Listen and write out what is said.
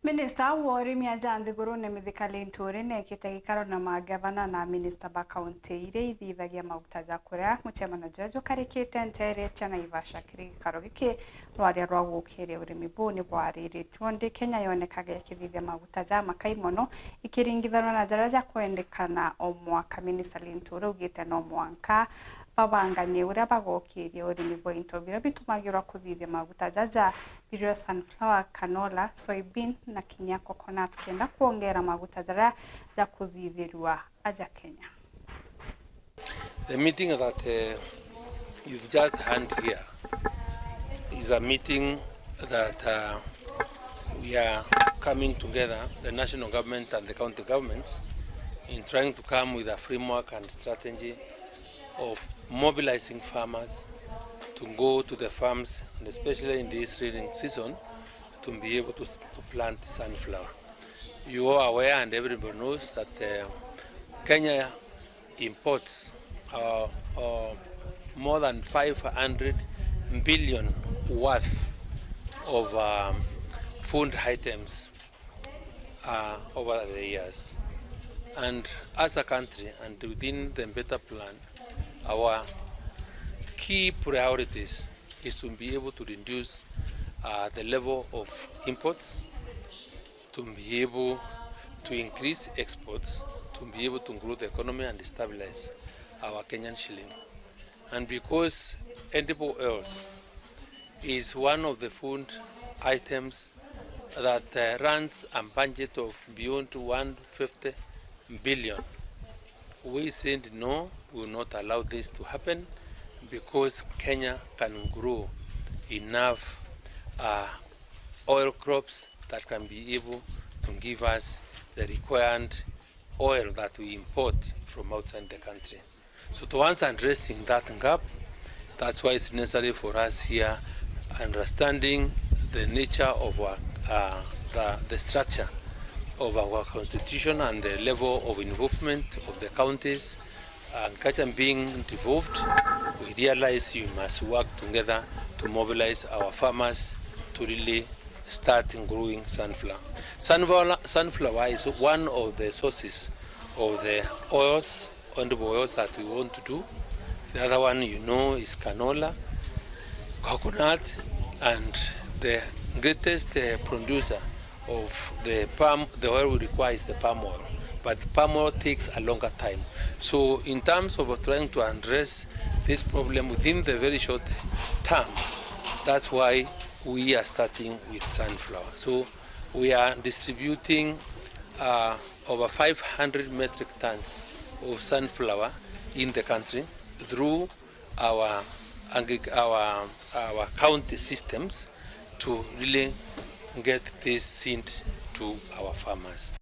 Minista wa URIMI aja NTHIGURUNE mithika LINTURI nekite gikaro na magavana na minista ba kaunti iria ithithagia maguta ja kuria mucemano jeju karikite ntere chana Naivasha kiri gikaro giki rwaria rwa gukiria urimi bu ni bwariritwo ndi Kenya yonekaga ikithithia maguta ja makai mono ikiringithanwa na njara ja kwendekana o mwaka. Minista LINTURI ugite no mwanka babanganie uria bagokiria urimi bu into bira bitumagirwa kuthithia maguta jaja birio sunflower, canola, soybean na KINYA coconut kenda kuongera maguta jaria ja kuthithirwa aja Kenya. The meeting that you've just had here is a meeting that we are coming together, the national government and the county governments, in trying to come with a framework and strategy of mobilizing farmers to go to the farms, and especially in this rainy season, to be able to plant sunflower. You are aware, and everybody knows, that Kenya imports more than 500 billion worth of food items over the years. And as a country, and within the BATA plan, our key priorities is to be able to reduce the level of imports, to be able to increase exports, to be able to grow the economy and stabilize our Kenyan shilling. And because edible oils is one of the food items that runs a budget of beyond 150 billion, we said no, we will not allow this to happen, because Kenya can grow enough oil crops that can be able to give us the required oil that we import from outside the country. So towards addressing that gap, that's why it's necessary for us here understanding the nature of our, the structure of our constitution and the level of involvement of the counties. Agriculture being involved, we realize you must work together to mobilize our farmers to really start growing sunflower. Sunflower is one of the sources of the oils, edible oils that we want to do. The other one, you know, is canola, coconut, and the greatest producer of the oil we require is the palm oil. But palm oil takes a longer time. So in terms of trying to address this problem within the very short term, that's why we are starting with sunflower. So we are distributing over 500 metric tons of sunflower in the country through our county systems to really get this seed to our farmers.